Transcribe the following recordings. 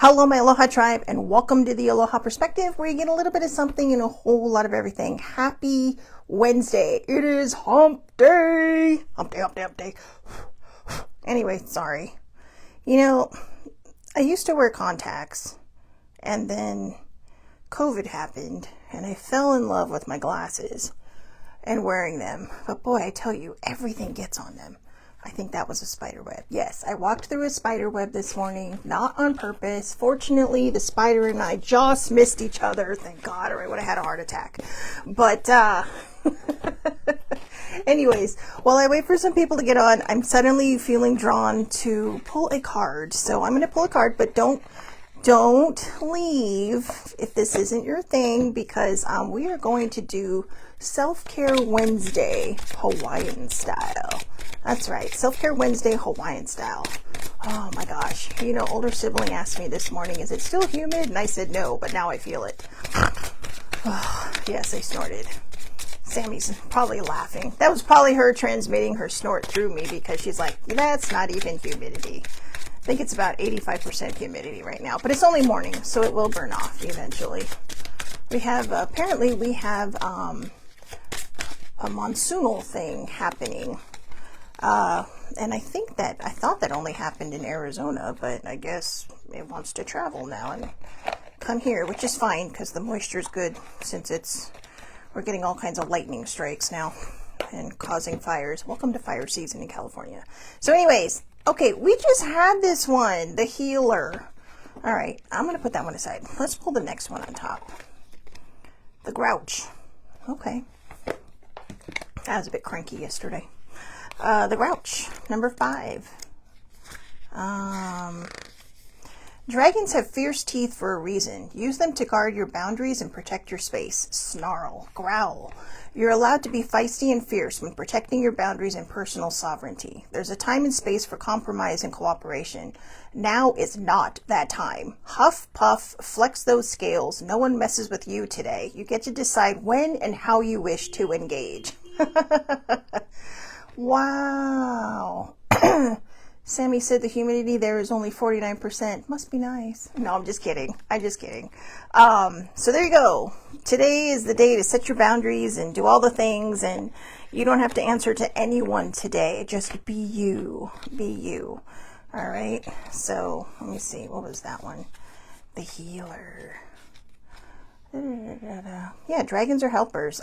Hello, my Aloha tribe, and welcome to the Aloha Perspective, where you get a little bit of something and a whole lot of everything. Happy Wednesday. It is hump day. Hump day, hump day, hump day. Anyway, sorry. I used to wear contacts, and then COVID happened, and I fell in love with my glasses and wearing them. But boy, I tell you, everything gets on them. I think that was a spider web. Yes, I walked through a spider web this morning, not on purpose. Fortunately, the spider and I just missed each other. Thank God, or I would have had a heart attack. But, anyways, while I wait for some people to get on, I'm suddenly feeling drawn to pull a card. So I'm going to pull a card, but don't leave if this isn't your thing, because we are going to do Self-Care Wednesday Hawaiian style. That's right, Self-Care Wednesday Hawaiian style. Oh my gosh. Older sibling asked me this morning, is it still humid? And I said no, but now I feel it. Oh, yes, I snorted. Sammy's probably laughing. That was probably her transmitting her snort through me, because she's like, that's not even humidity. I think it's about 85% humidity right now, but it's only morning, so it will burn off eventually. Apparently we have a monsoonal thing happening. And I thought that only happened in Arizona, but I guess it wants to travel now and come here, which is fine because the moisture is good, since we're getting all kinds of lightning strikes now and causing fires. Welcome to fire season in California. So anyways, okay, we just had this one, the healer. All right, I'm going to put that one aside. Let's pull the next one on top. The grouch. Okay. I was a bit cranky yesterday. The grouch, number 5. Dragons have fierce teeth for a reason. Use them to guard your boundaries and protect your space. Snarl, growl. You're allowed to be feisty and fierce when protecting your boundaries and personal sovereignty. There's a time and space for compromise and cooperation. Now is not that time. Huff, puff, flex those scales. No one messes with you today. You get to decide when and how you wish to engage. Wow. Sammy said the humidity there is only 49%. Must be nice. No, I'm just kidding. So there you go. Today is the day to set your boundaries and do all the things, and you don't have to answer to anyone today. Just be you. Be you. All right. So let me see. What was that one? The healer. Yeah, dragons are helpers.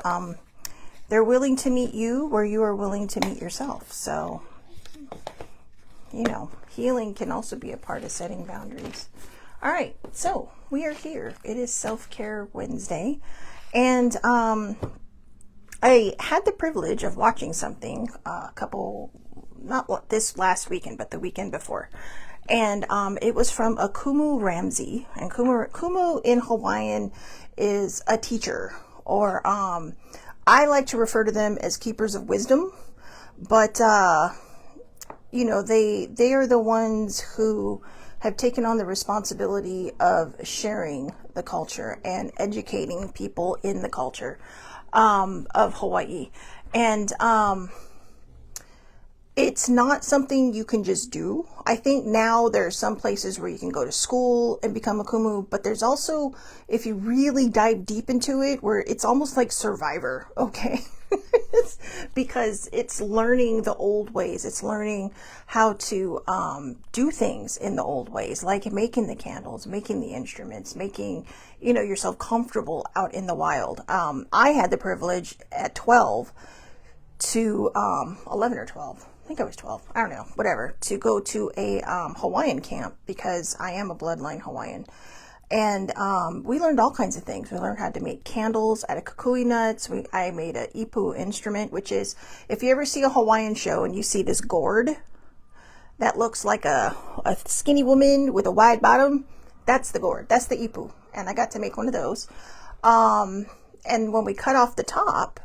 They're willing to meet you where you are willing to meet yourself. So, healing can also be a part of setting boundaries. All right, so we are here. It is Self-Care Wednesday. And I had the privilege of watching something not this last weekend, but the weekend before. And it was from a Kumu Ramsey. And Kumu in Hawaiian is a teacher, or I like to refer to them as keepers of wisdom, but, they are the ones who have taken on the responsibility of sharing the culture and educating people in the culture, of Hawaii. And, it's not something you can just do. I think now there are some places where you can go to school and become a kumu, but there's also, if you really dive deep into it, where it's almost like Survivor, okay? Because it's learning the old ways. It's learning how to do things in the old ways, like making the candles, making the instruments, making, yourself comfortable out in the wild. I had the privilege at 12 to 11 or 12. I think I was 12. I don't know, whatever, to go to a Hawaiian camp, because I am a bloodline Hawaiian. And we learned all kinds of things. We learned how to make candles out of kukui nuts. I made a ipu instrument, which is, if you ever see a Hawaiian show and you see this gourd that looks like a skinny woman with a wide bottom, that's the gourd. That's the ipu. And I got to make one of those. And when we cut off the top,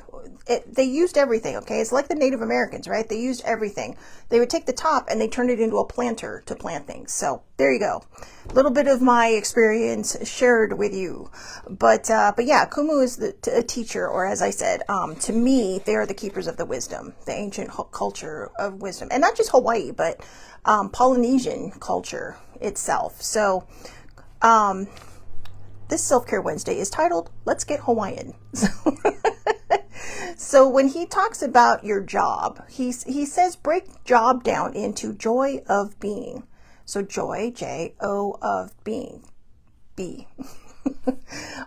they used everything, okay? It's like the Native Americans, right? They used everything. They would take the top and they turned it into a planter to plant things. So there you go. A little bit of my experience shared with you. But yeah, Kumu is a teacher, or as I said, to me, they are the keepers of the wisdom, the ancient culture of wisdom. And not just Hawaii, but Polynesian culture itself. So this Self-Care Wednesday is titled, Let's Get Hawaiian. So when he talks about your job, he says break job down into joy of being. So joy, J-O, of being, B.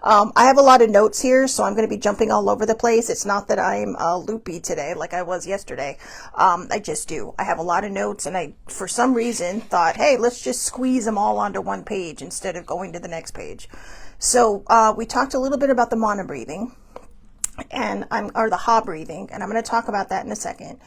I have a lot of notes here, so I'm going to be jumping all over the place. It's not that I'm loopy today like I was yesterday. I just do. I have a lot of notes, and I, for some reason, thought, hey, let's just squeeze them all onto one page instead of going to the next page. So we talked a little bit about the mana breathing, or the ha breathing, and I'm going to talk about that in a second.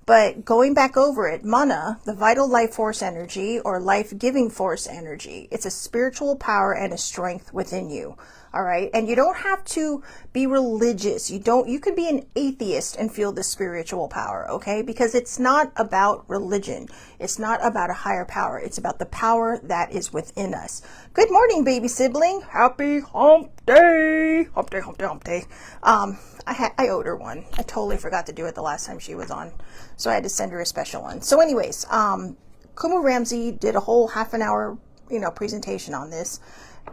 But going back over it, mana, the vital life force energy or life-giving force energy, it's a spiritual power and a strength within you. All right. And you don't have to be religious. You can be an atheist and feel the spiritual power. Okay. Because it's not about religion. It's not about a higher power. It's about the power that is within us. Good morning, baby sibling. Happy hump day. Hump day, hump day, hump day. I owed her one. I totally forgot to do it the last time she was on. So I had to send her a special one. So anyways, Kumu Ramsey did a whole half an hour, presentation on this.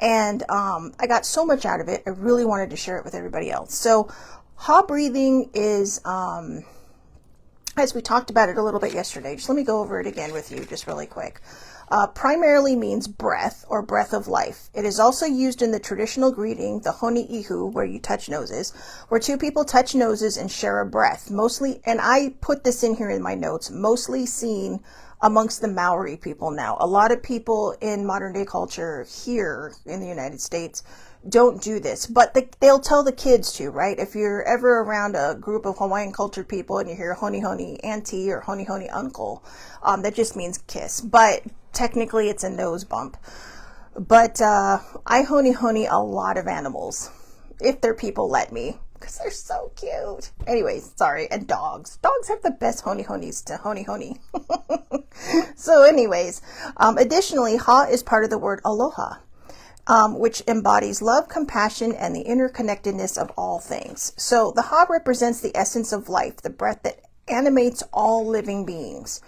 And I got so much out of it. I really wanted to share it with everybody else. So ha breathing is, as we talked about it a little bit yesterday, just let me go over it again with you just really quick. Primarily means breath or breath of life. It is also used in the traditional greeting, the honi ihu, where you touch noses, where two people touch noses and share a breath. Mostly, and I put this in here in my notes, mostly seen amongst the Maori people now. A lot of people in modern day culture here in the United States don't do this, but they'll tell the kids to, right? If you're ever around a group of Hawaiian cultured people and you hear honi honi auntie or honi honi uncle, that just means kiss, but technically it's a nose bump. But I honi honi a lot of animals, if their people let me, because they're so cute. Anyways, sorry. And dogs. Dogs have the best honi honis to honi honi. So anyways, additionally, ha is part of the word aloha, which embodies love, compassion, and the interconnectedness of all things. So the ha represents the essence of life, the breath that animates all living beings.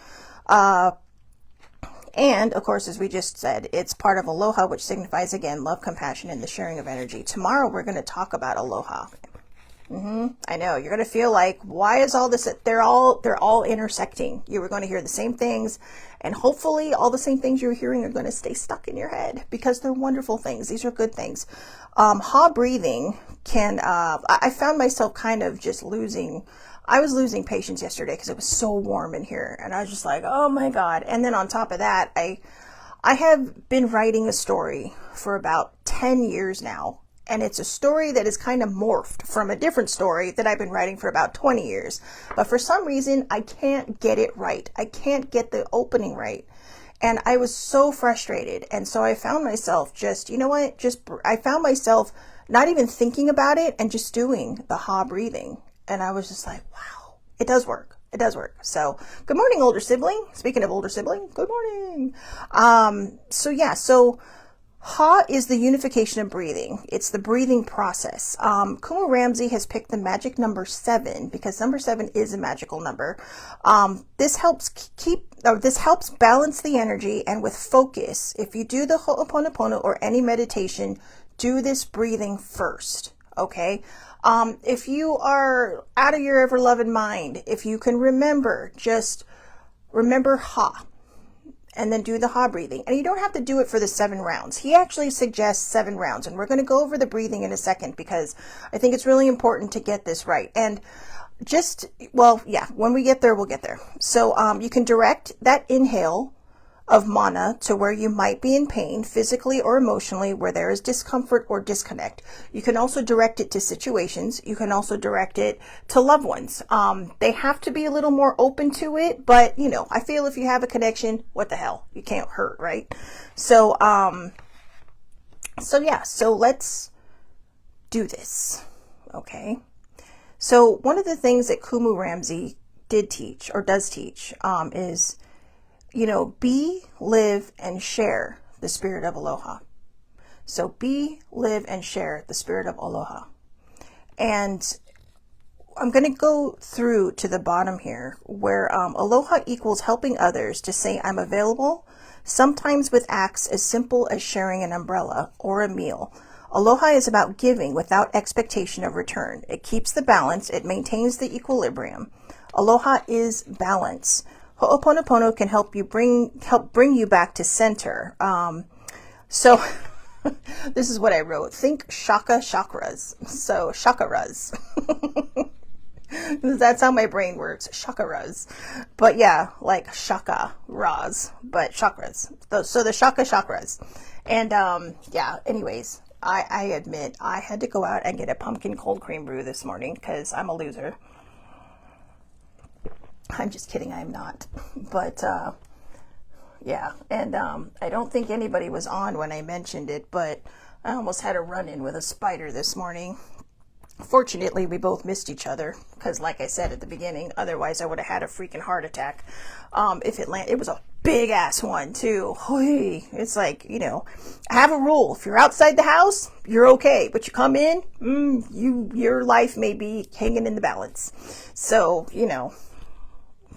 And, of course, as we just said, it's part of aloha, which signifies, again, love, compassion, and the sharing of energy. Tomorrow, we're going to talk about aloha. I know, you're going to feel like, why is all this? They're all intersecting. You were going to hear the same things, and hopefully all the same things you're hearing are going to stay stuck in your head, because they're wonderful things. These are good things. Ha breathing can, I found myself kind of just I was losing patience yesterday because it was so warm in here, and I was just like, oh my God. And then on top of that, I have been writing a story for about 10 years now, and it's a story that is kind of morphed from a different story that I've been writing for about 20 years. But for some reason, I can't get it right. I can't get the opening right. And I was so frustrated. And so I found myself I found myself not even thinking about it and just doing the ha breathing. And I was just like, wow, it does work. It does work. So good morning, older sibling. Speaking of older sibling, good morning. So ha is the unification of breathing. It's the breathing process. Kumu Ramsey has picked the magic number 7 because number 7 is a magical number. This helps balance the energy, and with focus, if you do the Ho'oponopono or any meditation, do this breathing first. Okay. If you are out of your ever-loving mind, if you can just remember ha, and then do the ha breathing. And you don't have to do it for the 7 rounds. He actually suggests 7 rounds, and we're going to go over the breathing in a second because I think it's really important to get this right. And when we get there, we'll get there. So you can direct that inhale of mana to where you might be in pain, physically or emotionally, where there is discomfort or disconnect. You can also direct it to situations. You can also direct it to loved ones. They have to be a little more open to it, but I feel if you have a connection, what the hell? You can't hurt, right? So let's do this. Okay. So one of the things that Kumu Ramsey does teach is, be, live, and share the spirit of aloha. So be, live, and share the spirit of aloha. And I'm going to go through to the bottom here where aloha equals helping others to say I'm available, sometimes with acts as simple as sharing an umbrella or a meal. Aloha is about giving without expectation of return. It keeps the balance. It maintains the equilibrium. Aloha is balance. Ho'oponopono can help bring you back to center. So this is what I wrote. Think shaka chakras. So chakras. That's how my brain works. Chakras. But yeah, like shaka ras, but chakras. So the shaka chakras. And yeah, anyways, I admit I had to go out and get a pumpkin cold cream brew this morning because I'm a loser. I'm just kidding, I'm not. But yeah, and I don't think anybody was on when I mentioned it, but I almost had a run-in with a spider this morning. Fortunately, we both missed each other because, like I said at the beginning, otherwise I would have had a freaking heart attack. If it landed, it was a big ass one too. It's like, you know, I have a rule: if you're outside the house, you're okay, but you come in, your life may be hanging in the balance. So, you know,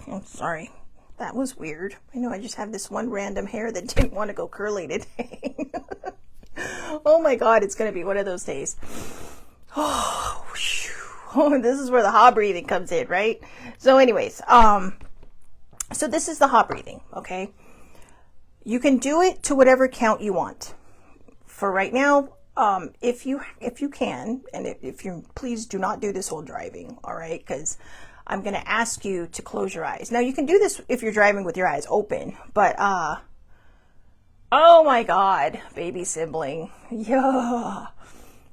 I'm sorry. That was weird. I know I just have this one random hair that didn't want to go curly today. Oh my God, it's going to be one of those days. Oh, this is where the ha breathing comes in, right? So anyways, so this is the ha breathing, okay? You can do it to whatever count you want. For right now, if you can, and if you please do not do this while driving, all right? Because I'm going to ask you to close your eyes. Now you can do this if you're driving with your eyes open, but oh my God, baby sibling, yeah.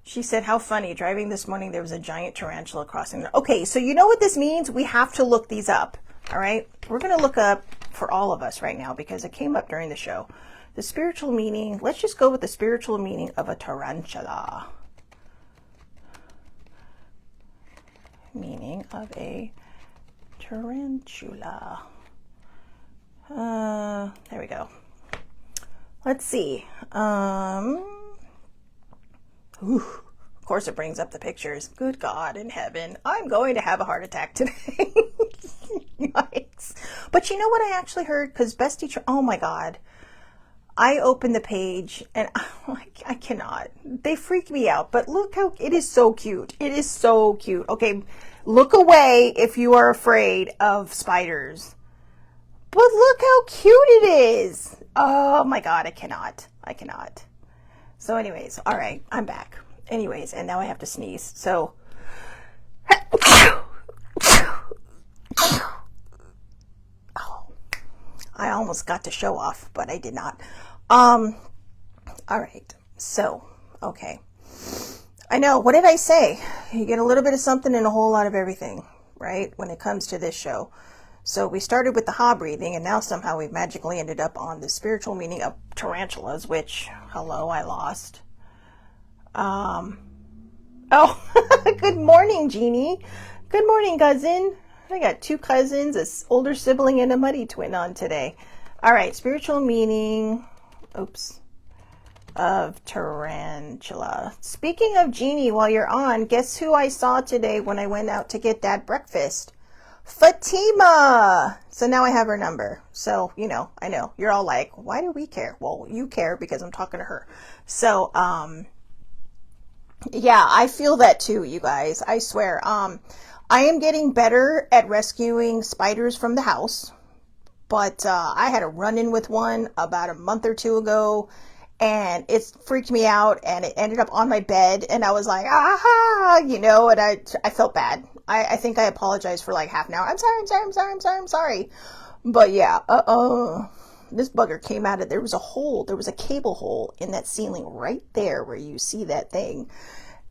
She said, how funny, driving this morning, there was a giant tarantula crossing. Okay, so you know what this means? We have to look these up, all right? We're going to look up for all of us right now because it came up during the show. The spiritual meaning, let's just go with the spiritual meaning of a tarantula. Meaning of a tarantula. There we go. Let's see. Of course it brings up the pictures. Good God in heaven. I'm going to have a heart attack today. Yikes. But you know what I actually heard? Because best teacher, oh my God. I opened the page and I cannot. They freak me out. But look how, it is so cute. It is so cute. Okay, look away if you are afraid of spiders. But look how cute it is. Oh my God, I cannot. So anyways, all right, I'm back. Anyways, and now I have to sneeze. So, oh, I almost got to show off, but I did not. All right. So, okay. I know. What did I say? You get a little bit of something and a whole lot of everything, right? When it comes to this show. So we started with the ha breathing, and now somehow we've magically ended up on the spiritual meaning of tarantulas, which, hello, I lost. Oh, good morning, Jeannie. Good morning, cousin. I got two cousins, an older sibling, and a muddy twin on today. All right, spiritual meaning, of tarantula. Speaking of Jeannie, while you're on, guess who I saw today when I went out to get that breakfast? Fatima. So now I have her number. So, you know, I know you're all like, why do we care? Well, you care because I'm talking to her. So, yeah, I feel that too, you guys. I swear. I am getting better at rescuing spiders from the house, but I had a run-in with one about a month or two ago, and it freaked me out, and it ended up on my bed, and I was like, aha, you know, and I felt bad. I think I apologized for like half an hour. I'm sorry. But yeah, this bugger came out of, there was a cable hole in that ceiling right there where you see that thing.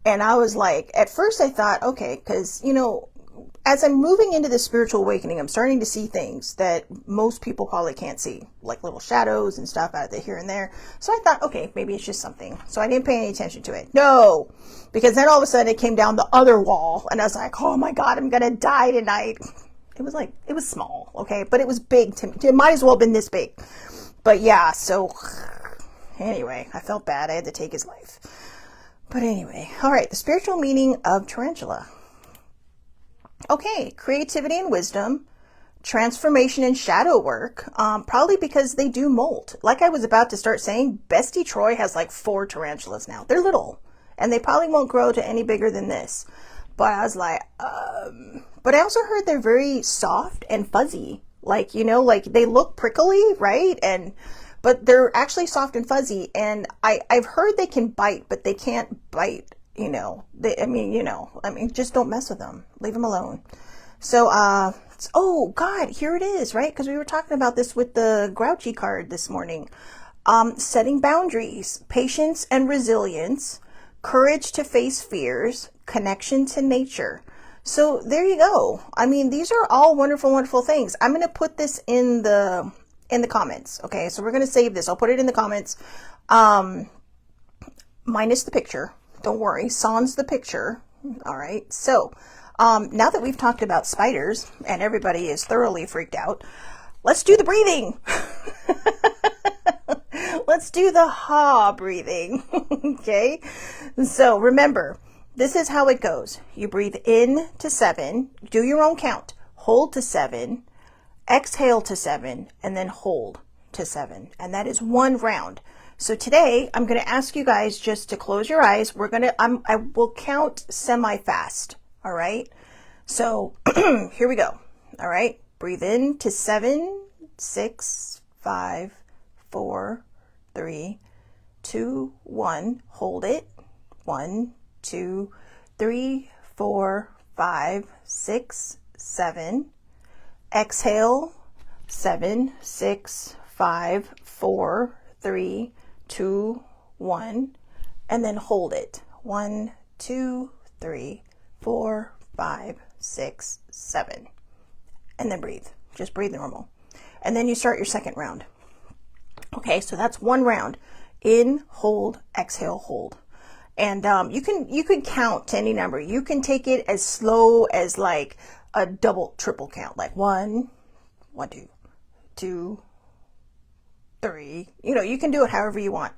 And I was like, at first I thought, okay, because, you know, as I'm moving into the spiritual awakening, I'm starting to see things that most people probably can't see, like little shadows and stuff out there here and there. So I thought, okay, maybe it's just something. So I didn't pay any attention to it. No, because then all of a sudden it came down the other wall, and I was like, oh my God, I'm going to die tonight. It was small, okay, but it was big to me. It might as well have been this big. But yeah, so anyway, I felt bad. I had to take his life. But anyway, all right, the spiritual meaning of tarantula. Okay, creativity and wisdom, transformation and shadow work, probably because they do molt. Like I was about to start saying, Bestie Troy has like 4 tarantulas now. They're little, and they probably won't grow to any bigger than this. But I was like, but I also heard they're very soft and fuzzy. Like, you know, like they look prickly, right? But they're actually soft and fuzzy. And I've heard they can bite, but they can't bite, you know. Just don't mess with them. Leave them alone. So, oh God, here it is, right? Because we were talking about this with the grouchy card this morning. Setting boundaries, patience and resilience, courage to face fears, connection to nature. So there you go. I mean, these are all wonderful, wonderful things. I'm going to put this in the comments. Okay. So we're going to save this. I'll put it in the comments. Minus the picture. Don't worry. Sans the picture. All right. So, now that we've talked about spiders and everybody is thoroughly freaked out, let's do the breathing. Let's do the ha breathing. Okay. So remember, this is how it goes. You breathe in to 7, do your own count, hold to 7, exhale to 7, and then hold to 7. And that is 1 round. So today I'm going to ask you guys just to close your eyes. I will count semi-fast. All right. So here we go. All right. Breathe in to 7, 6, 5, 4, 3, 2, 1. Hold it. 1, 2, 3, 4, 5, 6, 7. Exhale. 7, 6, 5, 4, 3, 2, 1. And then hold it. 1, 2, 3, 4, 5, 6, 7. And then breathe. Just breathe normal. And then you start your second round. Okay, so that's 1 round. In, hold, exhale, hold. And you can count to any number. You can take it as slow as like a double, triple count. Like 1, 2, 2, 3. You know, you can do it however you want.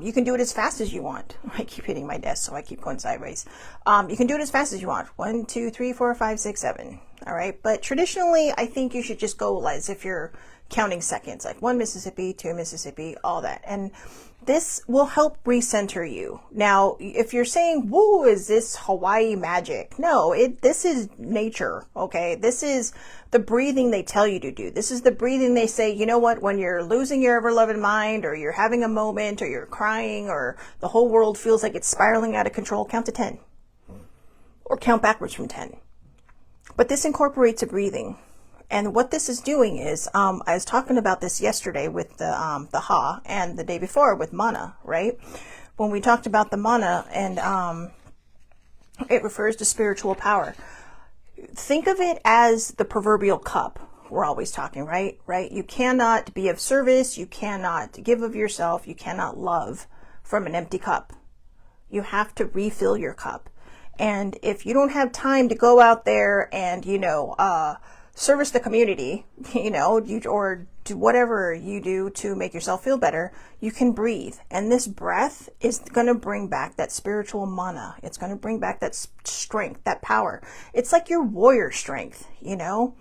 You can do it as fast as you want. I keep hitting my desk, so I keep going sideways. You can do it as fast as you want. 1, 2, 3, 4, 5, 6, 7. All right. But traditionally, I think you should just go as if you're counting seconds, like 1 Mississippi, 2 Mississippi, all that. And this will help recenter you. Now, if you're saying, whoa, is this Hawaii magic? No, this is nature. Okay. This is the breathing they tell you to do. This is the breathing they say, you know what, when you're losing your ever-loving mind, or you're having a moment, or you're crying, or the whole world feels like it's spiraling out of control, count to 10. Or count backwards from 10. But this incorporates a breathing. And what this is doing is, I was talking about this yesterday with the ha, and the day before with mana, right? When we talked about the mana, and it refers to spiritual power. Think of it as the proverbial cup. We're always talking, right? You cannot be of service. You cannot give of yourself. You cannot love from an empty cup. You have to refill your cup. And if you don't have time to go out there and, service the community, or do whatever you do to make yourself feel better, you can breathe. And this breath is going to bring back that spiritual mana. It's going to bring back that strength, that power. It's like your warrior strength, And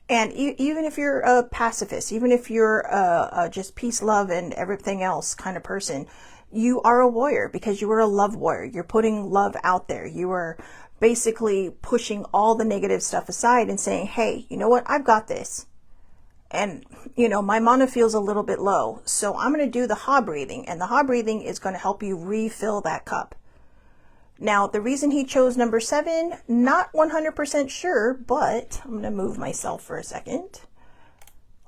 even if you're a pacifist, even if you're a just peace, love, and everything else kind of person, you are a warrior because you are a love warrior. You're putting love out there. You are basically pushing all the negative stuff aside and saying, hey, you know what? I've got this. And, my mana feels a little bit low. So I'm going to do the ha breathing. And the ha breathing is going to help you refill that cup. Now, the reason he chose number 7, not 100% sure, but I'm going to move myself for a second.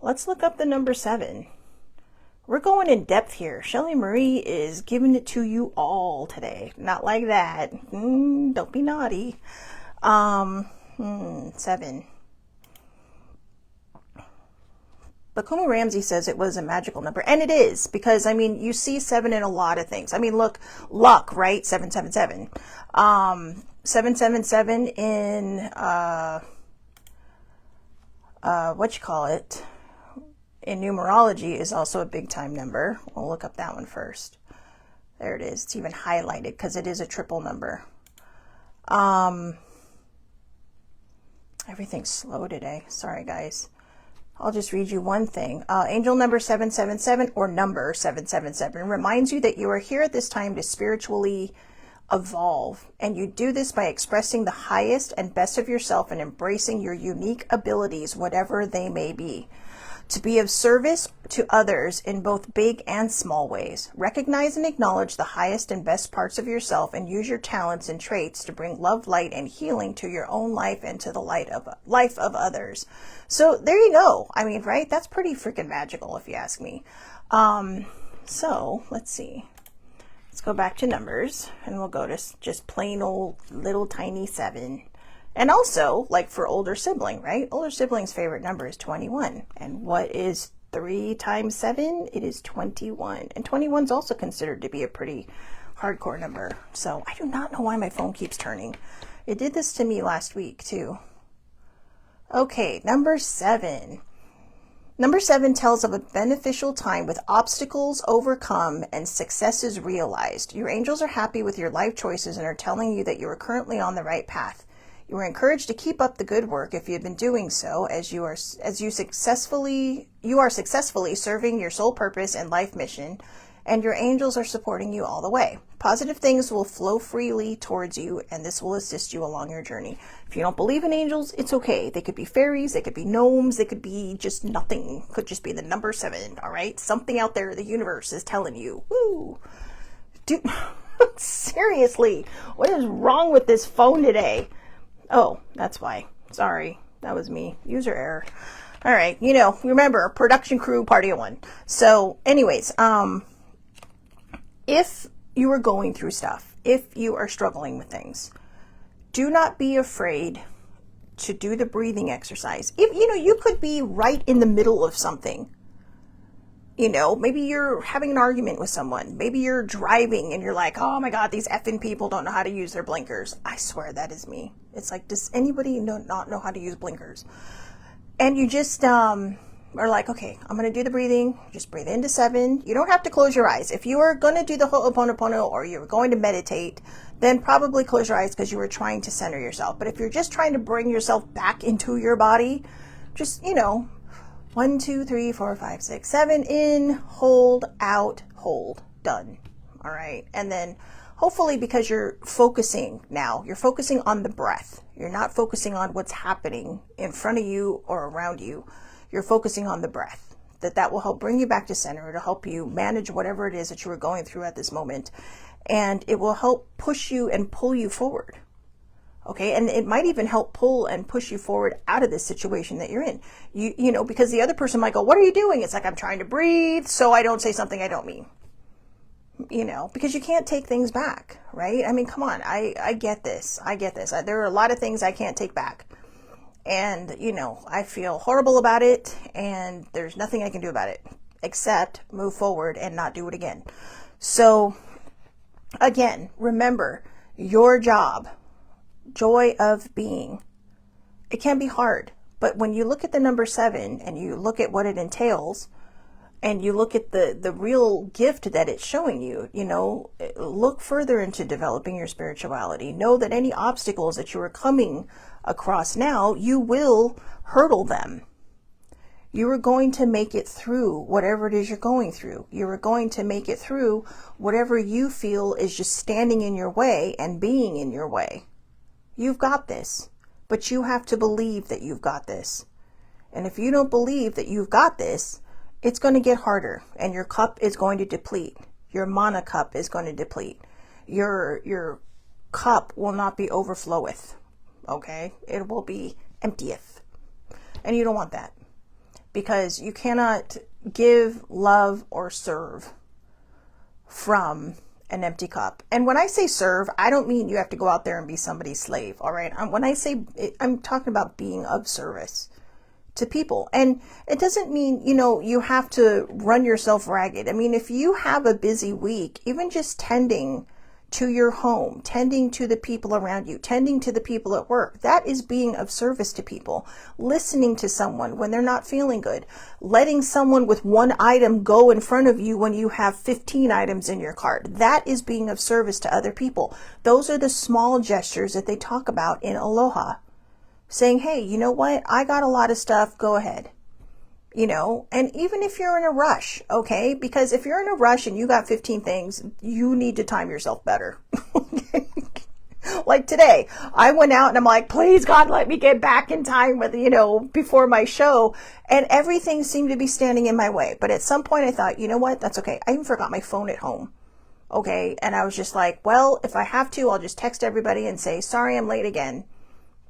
Let's look up the number 7. We're going in depth here. Shelly Marie is giving it to you all today. Not like that. Don't be naughty. 7. But Kumi Ramsey says it was a magical number. And it is, because, you see 7 in a lot of things. Look, luck, right? 777. 777 in, in numerology is also a big time number. We'll look up that one first. There it is. It's even highlighted because it is a triple number. Everything's slow today. Sorry, guys. I'll just read you one thing. Angel number 777 or number 777 reminds you that you are here at this time to spiritually evolve. And you do this by expressing the highest and best of yourself and embracing your unique abilities, whatever they may be. To be of service to others in both big and small ways. Recognize and acknowledge the highest and best parts of yourself and use your talents and traits to bring love, light, and healing to your own life and to the life of others. So there you go. I mean, right? That's pretty freaking magical if you ask me. So let's see. Let's go back to numbers and we'll go to just plain old little tiny 7. And also, like for older sibling, right? Older sibling's favorite number is 21. And what is 3 times 7? It is 21. And 21 is also considered to be a pretty hardcore number. So I do not know why my phone keeps turning. It did this to me last week too. Okay, number 7. Number 7 tells of a beneficial time with obstacles overcome and successes realized. Your angels are happy with your life choices and are telling you that you are currently on the right path. You are encouraged to keep up the good work if you have been doing so, as you are successfully serving your soul purpose and life mission, and your angels are supporting you all the way. Positive things will flow freely towards you, and this will assist you along your journey. If you don't believe in angels, it's okay. They could be fairies, they could be gnomes, they could be just nothing. Could just be the number 7, all right? Something out there in the universe is telling you, woo. Dude, seriously, what is wrong with this phone today? Oh, that's why. Sorry. That was me. User error. All right. You know, remember, production crew, party of one. So anyways, if you are going through stuff, if you are struggling with things, do not be afraid to do the breathing exercise. If, you know, you could be right in the middle of something. You know, maybe you're having an argument with someone. Maybe you're driving and you're like, oh my God, these effing people don't know how to use their blinkers. I swear that is me. It's like, does anybody not know how to use blinkers? And you just are like, okay, I'm going to do the breathing. Just breathe into 7. You don't have to close your eyes. If you are going to do the Ho'oponopono or you're going to meditate, then probably close your eyes because you were trying to center yourself. But if you're just trying to bring yourself back into your body, just, you know, 1, 2, 3, 4, 5, 6, 7, in, hold, out, hold, done. All right. And then hopefully because you're focusing now, you're focusing on the breath. You're not focusing on what's happening in front of you or around you. You're focusing on the breath. That will help bring you back to center. It'll help you manage whatever it is that you were going through at this moment. And it will help push you and pull you forward. Okay, and it might even help pull and push you forward out of this situation that you're in. You know, because the other person might go, what are you doing? It's like, I'm trying to breathe so I don't say something I don't mean. You know, because you can't take things back, right? I mean, come on, I get this. I get this. There are a lot of things I can't take back. And, you know, I feel horrible about it and there's nothing I can do about it except move forward and not do it again. So, again, remember your job. Joy of being. It can be hard, but when you look at the number 7 and you look at what it entails and you look at the real gift that it's showing you, you know, look further into developing your spirituality. Know that any obstacles that you are coming across now, you will hurdle them. You are going to make it through whatever it is you're going through. You are going to make it through whatever you feel is just standing in your way and being in your way. You've got this, but you have to believe that you've got this. And if you don't believe that you've got this, it's going to get harder and your cup is going to deplete. Your mana cup is going to deplete. Your cup will not be overfloweth. Okay? It will be emptieth. And you don't want that because you cannot give, love, or serve from an empty cup. And when I say serve, I don't mean you have to go out there and be somebody's slave. All right. When I say I'm talking about being of service to people. And it doesn't mean, you know, you have to run yourself ragged. I mean, if you have a busy week, even just tending to your home, tending to the people around you, tending to the people at work, that is being of service to people. Listening to someone when they're not feeling good, letting someone with one item go in front of you when you have 15 items in your cart, that is being of service to other people. Those are the small gestures that they talk about in Aloha. Saying, hey, you know what? I got a lot of stuff. Go ahead. you know, and even if you're in a rush, okay, because if you're in a rush and you got 15 things, you need to time yourself better. Like today, I went out and I'm like, please God, let me get back in time with, you know, before my show. And everything seemed to be standing in my way. But at some point I thought, you know what? That's okay. I even forgot my phone at home. Okay. And I was just like, well, if I have to, I'll just text everybody and say, sorry, I'm late again.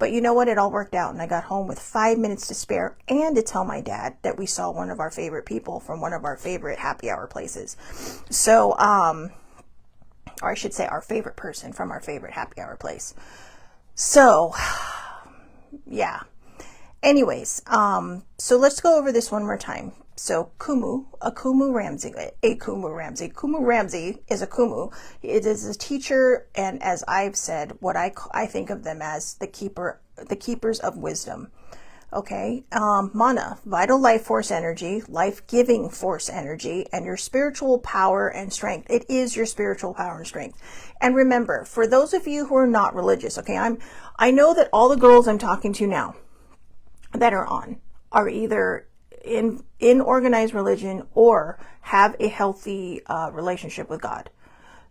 But you know what? It all worked out. And I got home with 5 minutes to spare and to tell my dad that we saw one of our favorite people from one of our favorite happy hour places. So, or I should say our favorite person from our favorite happy hour place. So, yeah. Anyways, so let's go over this one more time. So Kumu Ramsey is a Kumu. It is a teacher, and as I've said, what I think of them as the keepers of wisdom. Okay, mana, vital life force energy, life-giving force energy, and your spiritual power and strength. It is your spiritual power and strength. And remember, for those of you who are not religious, okay, I know that all the girls I'm talking to now that are either in organized religion or have a healthy relationship with God.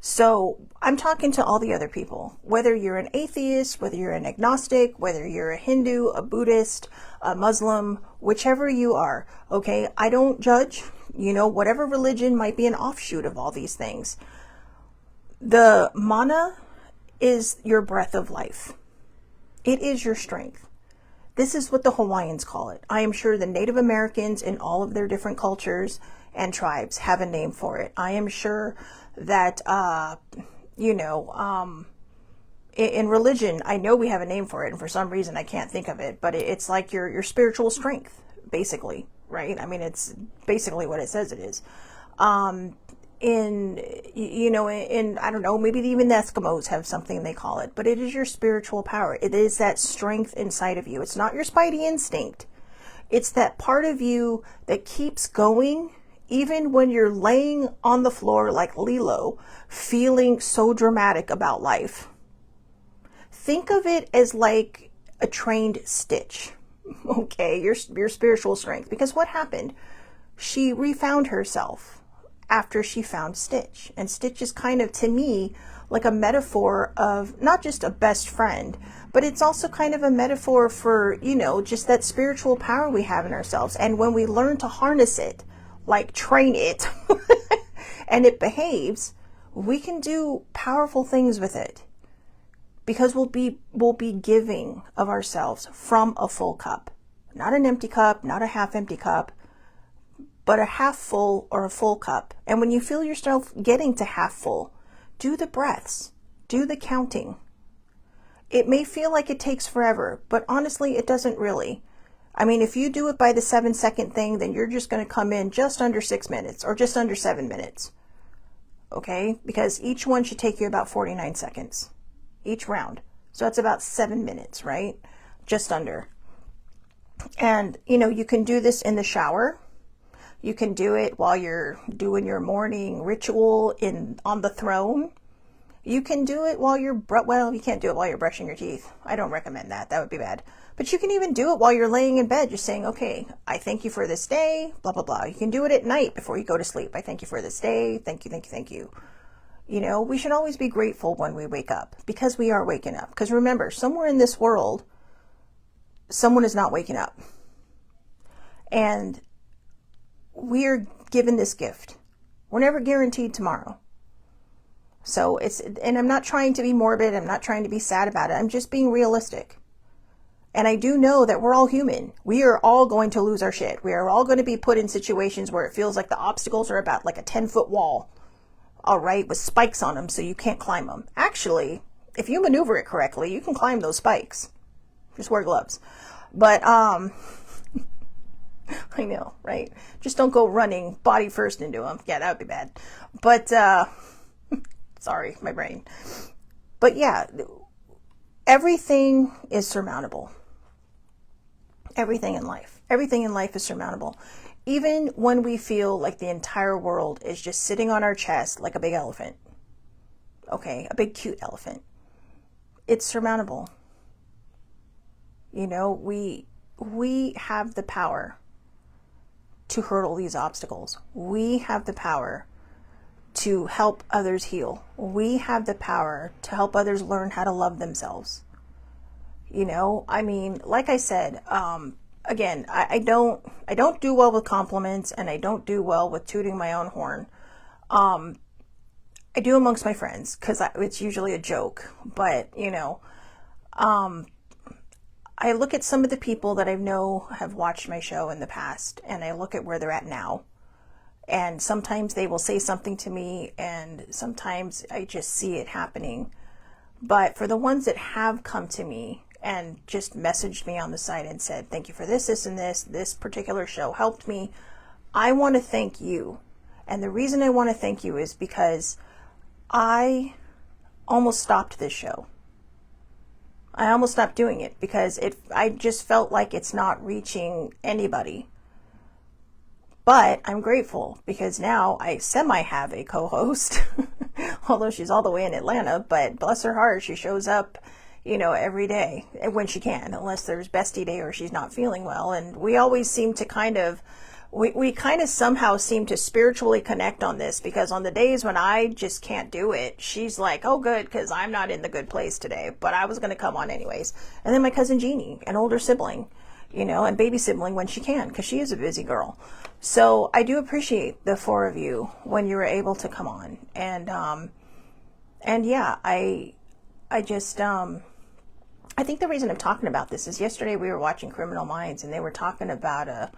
So I'm talking to all the other people, whether you're an atheist, whether you're an agnostic, whether you're a Hindu, a Buddhist, a Muslim, whichever you are, okay? I don't judge, you know, whatever religion might be an offshoot of all these things. The mana is your breath of life. It is your strength. This is what the Hawaiians call it. I am sure the Native Americans in all of their different cultures and tribes have a name for it. I am sure that, in religion, I know we have a name for it, and for some reason I can't think of it, but it's like your spiritual strength, basically, right? I mean, it's basically what it says it is. In I don't know, maybe even the Eskimos have something they call it, but it is your spiritual power. It is that strength inside of you. It's not your spidey instinct. It's that part of you that keeps going even when you're laying on the floor like Lilo, feeling so dramatic about life. Think of it as like a trained Stitch, okay? Your spiritual strength. Because what happened? She refound herself after she found Stitch. And Stitch is kind of, to me, like a metaphor of not just a best friend, but it's also kind of a metaphor for, you know, just that spiritual power we have in ourselves. And when we learn to harness it, like train it, and it behaves, we can do powerful things with it. Because we'll be giving of ourselves from a full cup. Not an empty cup, not a half empty cup, but a half full or a full cup. And when you feel yourself getting to half full, do the breaths, do the counting. It may feel like it takes forever, but honestly, it doesn't really. I mean, if you do it by the 7-second thing, then you're just going to come in just under 6 minutes or just under 7 minutes. Okay? Because each one should take you about 49 seconds. Each round. So that's about 7 minutes, right? Just under. And, you know, you can do this in the shower. You can do it while you're doing your morning ritual on the throne. You can do it while you can't do it while you're brushing your teeth. I don't recommend that. That would be bad. But you can even do it while you're laying in bed, just saying, okay, I thank you for this day, blah, blah, blah. You can do it at night before you go to sleep. I thank you for this day. Thank you, thank you, thank you. You know, we should always be grateful when we wake up, because we are waking up. Because remember, somewhere in this world, someone is not waking up. And we are given this gift. We're never guaranteed tomorrow. So and I'm not trying to be morbid. I'm not trying to be sad about it. I'm just being realistic. And I do know that we're all human. We are all going to lose our shit. We are all going to be put in situations where it feels like the obstacles are about like a 10-foot wall. All right, with spikes on them so you can't climb them. Actually, if you maneuver it correctly, you can climb those spikes. Just wear gloves. But, I know, right? Just don't go running body first into them. Yeah, that would be bad. But, sorry, my brain. But yeah, everything is surmountable. Everything in life. Everything in life is surmountable. Even when we feel like the entire world is just sitting on our chest like a big elephant. Okay, a big cute elephant. It's surmountable. You know, we have the power to hurdle these obstacles. We have the power to help others heal. We have the power to help others learn how to love themselves. You know, I mean, like I said, again, I don't do well with compliments, and I don't do well with tooting my own horn. I do amongst my friends because it's usually a joke, but you know, I look at some of the people that I know have watched my show in the past, and I look at where they're at now. And sometimes they will say something to me, and sometimes I just see it happening. But for the ones that have come to me and just messaged me on the side and said, thank you for this, this, and this particular show helped me, I want to thank you. And the reason I want to thank you is because I almost stopped this show. I almost stopped doing it because I just felt like it's not reaching anybody. But I'm grateful because now I have a co-host, although she's all the way in Atlanta, but bless her heart, she shows up, you know, every day when she can, unless there's bestie day or she's not feeling well. And we always seem to we kind of somehow seem to spiritually connect on this, because on the days when I just can't do it, she's like, oh good, because I'm not in the good place today, but I was going to come on anyways. And then my cousin Jeannie, an older sibling, you know, and baby sibling when she can, because she is a busy girl. So I do appreciate the four of you when you were able to come on. And yeah, I think the reason I'm talking about this is yesterday we were watching Criminal Minds, and they were talking about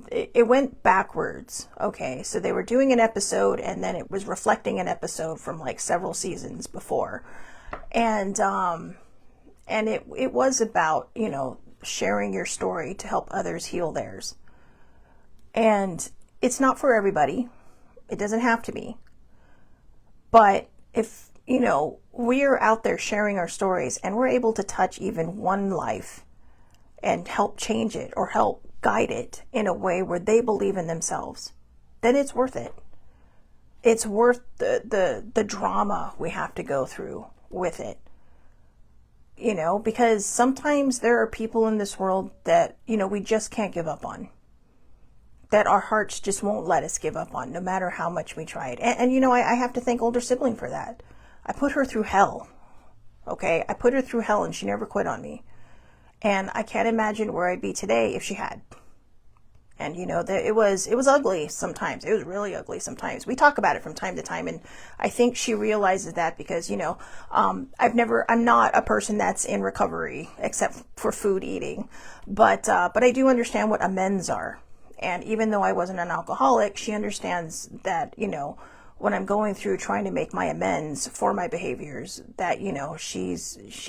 it went backwards. Okay, so they were doing an episode, and then it was reflecting an episode from like several seasons before, and it was about, you know, sharing your story to help others heal theirs. And it's not for everybody. It doesn't have to be. But if, you know, we're out there sharing our stories and we're able to touch even one life and help change it or help guide it in a way where they believe in themselves, then it's worth it. It's worth the drama we have to go through with it. You know, because sometimes there are people in this world that, you know, we just can't give up on. That our hearts just won't let us give up on, no matter how much we tried. And you know, I have to thank older sibling for that. I put her through hell. Okay, I put her through hell, and she never quit on me. And I can't imagine where I'd be today if she had. And you know, it was ugly sometimes. It was really ugly sometimes. We talk about it from time to time, and I think she realizes that because, you know, I'm not a person that's in recovery except for food eating, but I do understand what amends are. And even though I wasn't an alcoholic, she understands that, you know, when I'm going through trying to make my amends for my behaviors, that, you know, she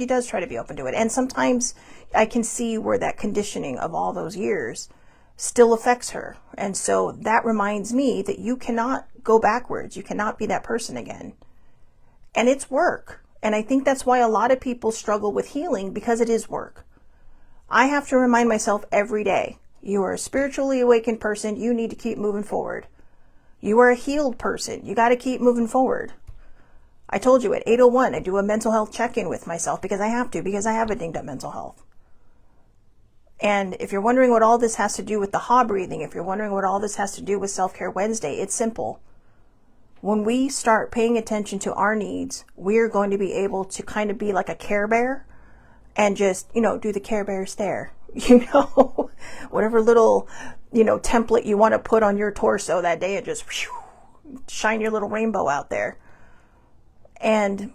does try to be open to it. And sometimes I can see where that conditioning of all those years still affects her. And so that reminds me that you cannot go backwards. You cannot be that person again. And it's work. And I think that's why a lot of people struggle with healing, because it is work. I have to remind myself every day, you are a spiritually awakened person. You need to keep moving forward. You are a healed person. You got to keep moving forward. I told you at 8:01, I do a mental health check-in with myself because I have to, because I have a dinged up mental health. And if you're wondering what all this has to do with the ha breathing, if you're wondering what all this has to do with Self-Care Wednesday, it's simple. When we start paying attention to our needs, we're going to be able to kind of be like a Care Bear and just, you know, do the Care Bear stare. You know, whatever little, you know, template you want to put on your torso that day, and just whew, shine your little rainbow out there. And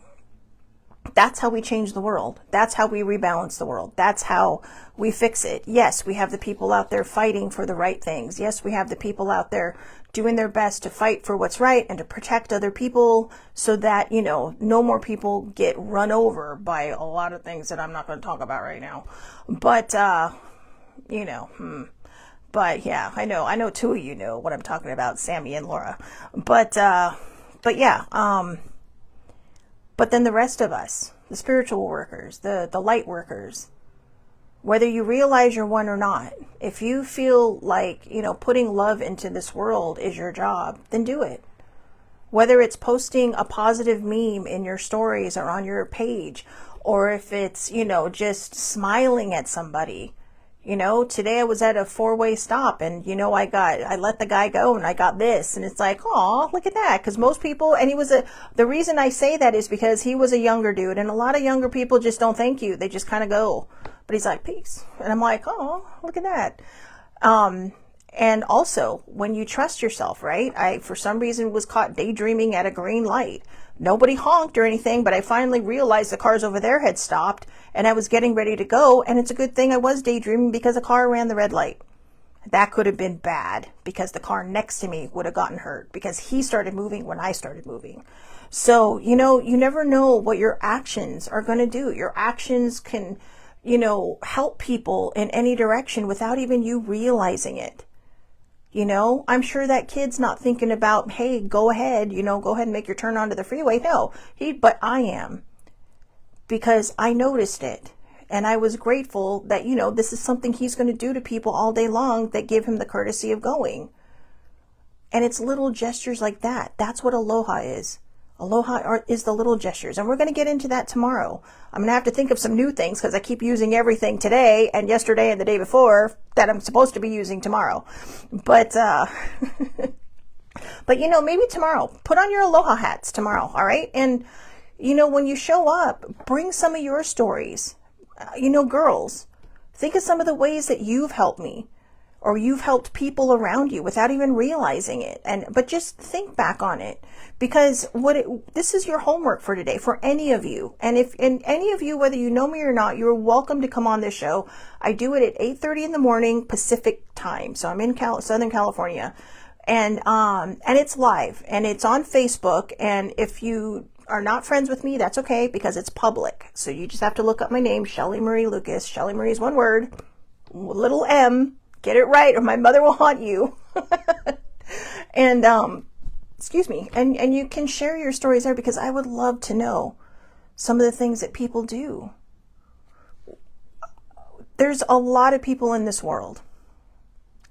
that's how we change the world. That's how we rebalance the world. That's how we fix it. Yes, we have the people out there fighting for the right things. Yes, we have the people out there doing their best to fight for what's right and to protect other people so that, you know, no more people get run over by a lot of things that I'm not going to talk about right now. But, you know, but yeah, I know two of you know what I'm talking about, Sammy and Laura. But yeah, but then the rest of us, the spiritual workers, the light workers, whether you realize you're one or not, if you feel like, you know, putting love into this world is your job, then do it. Whether it's posting a positive meme in your stories or on your page, or if it's, you know, just smiling at somebody, You know, today I was at a four-way stop and, you know, I let the guy go and I got this. And it's like, oh, look at that. Because most people, and the reason I say that is because he was a younger dude. And a lot of younger people just don't thank you. They just kind of go. But he's like, peace. And I'm like, oh, look at that. And also, when you trust yourself, right? I, for some reason, was caught daydreaming at a green light. Nobody honked or anything, but I finally realized the cars over there had stopped and I was getting ready to go. And it's a good thing I was daydreaming because a car ran the red light. That could have been bad because the car next to me would have gotten hurt because he started moving when I started moving. So, you know, you never know what your actions are going to do. Your actions can, you know, help people in any direction without even you realizing it. You know, I'm sure that kid's not thinking about, hey, go ahead, you know, go ahead and make your turn onto the freeway. No, but I am, because I noticed it. And I was grateful that, you know, this is something he's going to do to people all day long that give him the courtesy of going. And it's little gestures like that. That's what aloha is. Aloha is the little gestures. And we're going to get into that tomorrow. I'm going to have to think of some new things because I keep using everything today and yesterday and the day before that I'm supposed to be using tomorrow. But, but you know, maybe tomorrow, put on your aloha hats tomorrow. All right. And, you know, when you show up, bring some of your stories. You know, girls, think of some of the ways that you've helped me. Or you've helped people around you without even realizing it. But just think back on it, because this is your homework for today for any of you. And if any of you, whether you know me or not, you're welcome to come on this show. I do it at 8:30 in the morning Pacific time. So I'm in Southern California, and it's live and it's on Facebook. And if you are not friends with me, that's okay because it's public. So you just have to look up my name, Shelly Marie Lucas. Shelly Marie is one word, little M. Get it right or my mother will haunt you. And, excuse me. And you can share your stories there because I would love to know some of the things that people do. There's a lot of people in this world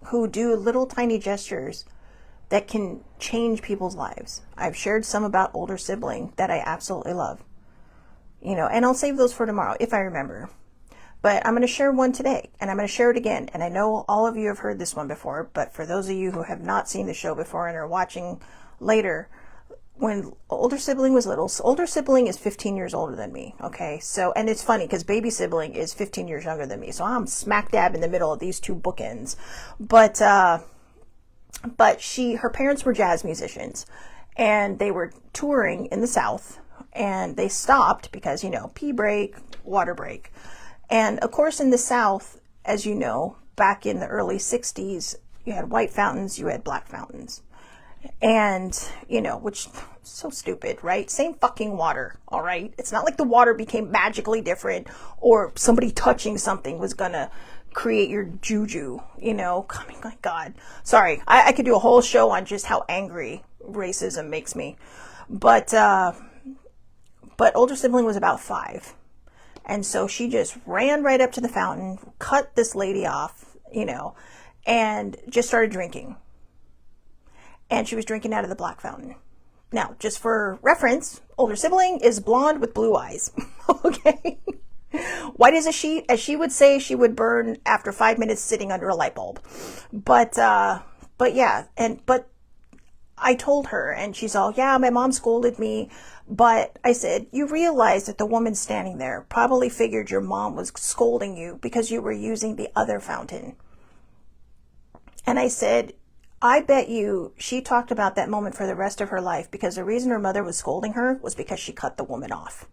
who do little tiny gestures that can change people's lives. I've shared some about older sibling that I absolutely love. You know, and I'll save those for tomorrow if I remember. But I'm going to share one today, and I'm going to share it again. And I know all of you have heard this one before, but for those of you who have not seen the show before and are watching later, when older sibling was little, so older sibling is 15 years older than me, okay? So, and it's funny because baby sibling is 15 years younger than me. So I'm smack dab in the middle of these two bookends. But her parents were jazz musicians, and they were touring in the South, and they stopped because, you know, pee break, water break. And of course, in the South, as you know, back in the early 60s, you had white fountains, you had black fountains. And, you know, which is so stupid, right? Same fucking water, all right? It's not like the water became magically different or somebody touching something was going to create your juju, you know? Oh my God. Sorry, I could do a whole show on just how angry racism makes me. But older sibling was about 5. And so she just ran right up to the fountain, cut this lady off, you know, and just started drinking. And she was drinking out of the black fountain. Now, just for reference, older sibling is blonde with blue eyes. Okay. White as a sheet, as she would say, she would burn after 5 minutes sitting under a light bulb. But yeah, but I told her, and she's all, yeah, my mom scolded me. But I said, you realize that the woman standing there probably figured your mom was scolding you because you were using the other fountain. And I said, I bet you she talked about that moment for the rest of her life because the reason her mother was scolding her was because she cut the woman off.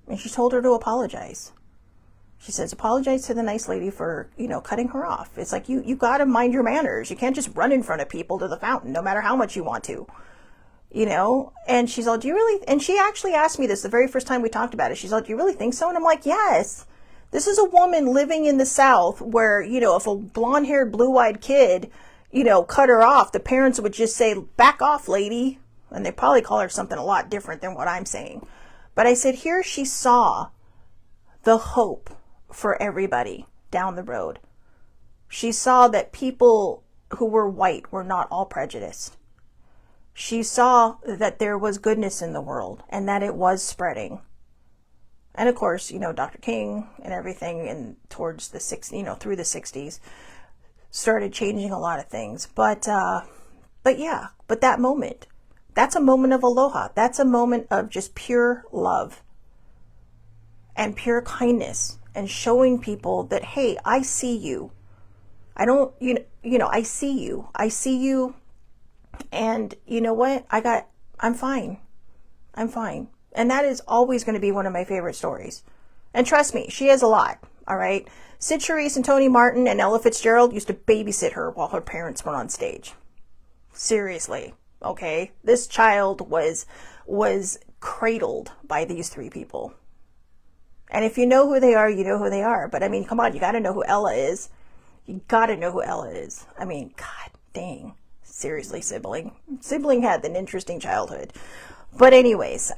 And she told her to apologize. She says, apologize to the nice lady for, you know, cutting her off. It's like, you got to mind your manners. You can't just run in front of people to the fountain, no matter how much you want to. You know, and she's all, do you really, and she actually asked me this the very first time we talked about it. She's all, do you really think so? And I'm like, yes, this is a woman living in the South where, you know, if a blonde haired, blue eyed kid, you know, cut her off, the parents would just say, back off, lady. And they probably call her something a lot different than what I'm saying. But I said, here she saw the hope for everybody down the road. She saw that people who were white were not all prejudiced. She saw that there was goodness in the world and that it was spreading. And of course, Dr. King and everything, and towards the through the 60s, started changing a lot of things. But that moment, that's a moment of aloha. That's a moment of just pure love and pure kindness, and showing people that, hey, I see you. I don't, I see you. I see you. And you know what? I'm fine. I'm fine. And that is always going to be one of my favorite stories. And trust me, she has a lot. All right. Sid Charisse and Tony Martin and Ella Fitzgerald used to babysit her while her parents were on stage. Seriously. Okay. This child was cradled by these three people. And if you know who they are, you know who they are. But I mean, come on, you got to know who Ella is. You got to know who Ella is. I mean, God dang. Seriously, sibling. Sibling had an interesting childhood. But anyways,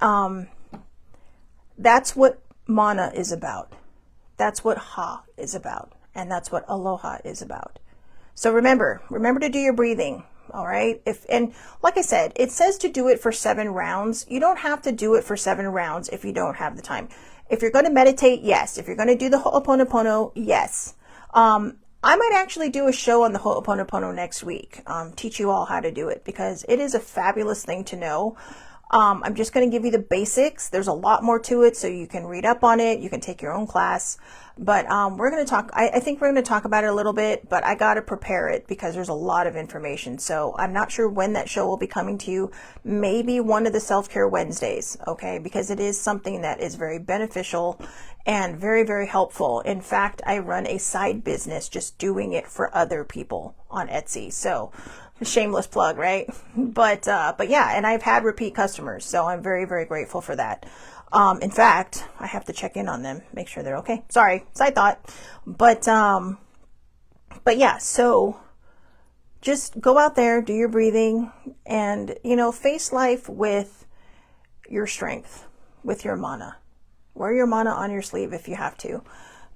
that's what mana is about. That's what ha is about. And that's what aloha is about. So remember to do your breathing. All right. And like I said, it says to do it for 7 rounds. You don't have to do it for 7 rounds if you don't have the time. If you're going to meditate, yes. If you're going to do the ho'oponopono, yes. I might actually do a show on the ho'oponopono next week. Teach you all how to do it, because it is a fabulous thing to know. I'm just going to give you the basics. There's a lot more to it, so you can read up on it. You can take your own class. But we're going to talk, I think we're going to talk about it a little bit, but I got to prepare it because there's a lot of information. So I'm not sure when that show will be coming to you. Maybe one of the Self-Care Wednesdays, okay? Because it is something that is very beneficial and very, very helpful. In fact, I run a side business just doing it for other people on Etsy. So shameless plug, right? But yeah, and I've had repeat customers, so I'm very, very grateful for that. In fact, I have to check in on them, make sure they're okay. Sorry, side thought. But yeah, so just go out there, do your breathing, and, face life with your strength, with your mana. Wear your mana on your sleeve if you have to,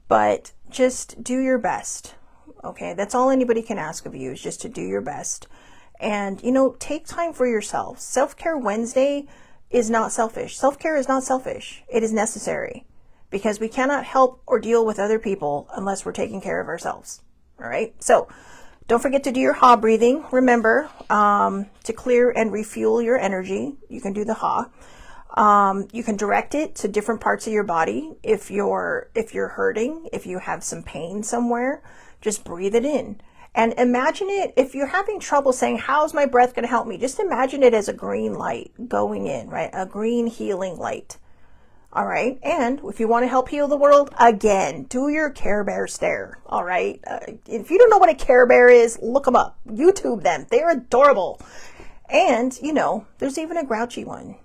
but just do your best. Okay, that's all anybody can ask of you, is just to do your best. And, take time for yourself. Self-Care Wednesday is not selfish. Self-care is not selfish. It is necessary, because we cannot help or deal with other people unless we're taking care of ourselves. All right. So don't forget to do your ha breathing. Remember, to clear and refuel your energy, you can do the ha. You can direct it to different parts of your body. If you're hurting, if you have some pain somewhere, just breathe it in. And imagine it, if you're having trouble saying, how's my breath going to help me? Just imagine it as a green light going in, right? A green healing light. All right. And if you want to help heal the world, again, do your Care Bear stare. All right. If you don't know what a Care Bear is, look them up. YouTube them. They're adorable. And, there's even a grouchy one.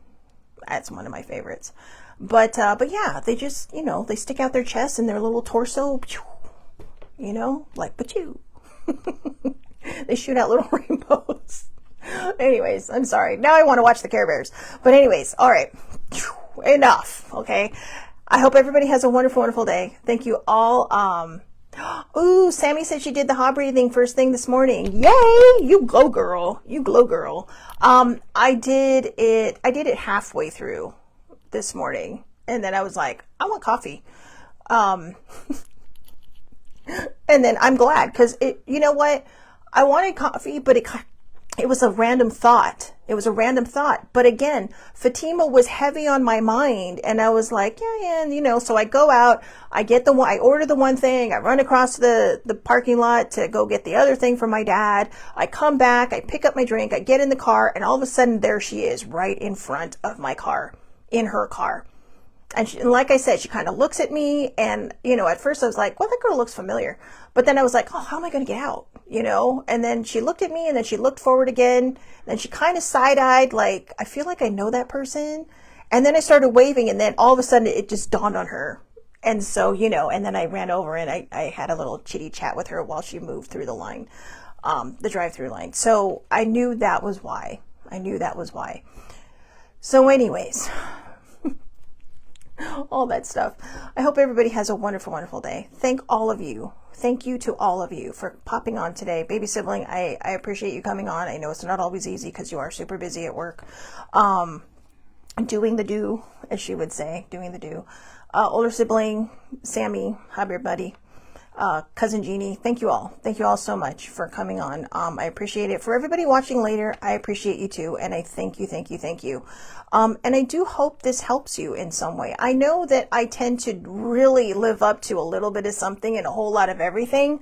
That's one of my favorites. But yeah, they just, they stick out their chest and their little torso, like pachoo. They shoot out little rainbows. Anyways, I'm sorry. Now I want to watch the Care Bears. But anyways, all right. Enough. Okay. I hope everybody has a wonderful, wonderful day. Thank you all. Ooh, Sammy said she did the hot breathing first thing this morning. Yay! You glow, girl. You glow, girl. I did it halfway through this morning, and then I was like, I want coffee. And then I'm glad, because you know what? I wanted coffee, but it was a random thought. It was a random thought. But again, Fatima was heavy on my mind, and I was like, yeah, so I go out, I order the one thing, I run across the parking lot to go get the other thing from my dad. I come back, I pick up my drink, I get in the car, and all of a sudden there she is right in front of my car, in her car. And like I said, she kind of looks at me, and, at first I was like, well, that girl looks familiar. But then I was like, oh, how am I going to get out? And then she looked at me, and then she looked forward again. And then she kind of side-eyed, like, I feel like I know that person. And then I started waving, and then all of a sudden it just dawned on her. And so, and then I ran over and I had a little chitty chat with her while she moved through the line, the drive-through line. So I knew that was why. So anyways, all that stuff. I hope everybody has a wonderful, wonderful day. Thank you to all of you for popping on today. Baby sibling, I appreciate you coming on. I know it's not always easy because you are super busy at work. doing the do, as she would say, doing the do. Older sibling, Sammy, hi, everybody. Cousin Jeannie, thank you all. Thank you all so much for coming on. I appreciate it. For everybody watching later, I appreciate you too. And I thank you, thank you, thank you. And I do hope this helps you in some way. I know that I tend to really live up to a little bit of something and a whole lot of everything,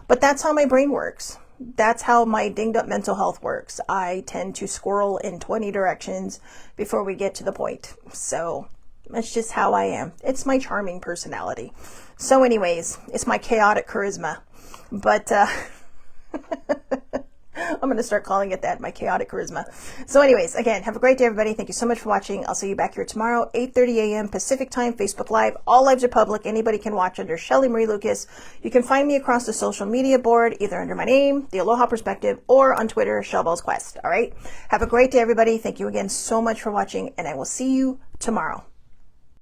but that's how my brain works. That's how my dinged up mental health works. I tend to squirrel in 20 directions before we get to the point. So that's just how I am. It's my charming personality. So anyways, it's my chaotic charisma. But I'm going to start calling it that, my chaotic charisma. So anyways, again, have a great day, everybody. Thank you so much for watching. I'll see you back here tomorrow, 8:30 a.m. Pacific time, Facebook Live. All lives are public. Anybody can watch under Shelly Marie Lucas. You can find me across the social media board, either under my name, The Aloha Perspective, or on Twitter, Shellbell's Quest. All right? Have a great day, everybody. Thank you again so much for watching, and I will see you tomorrow.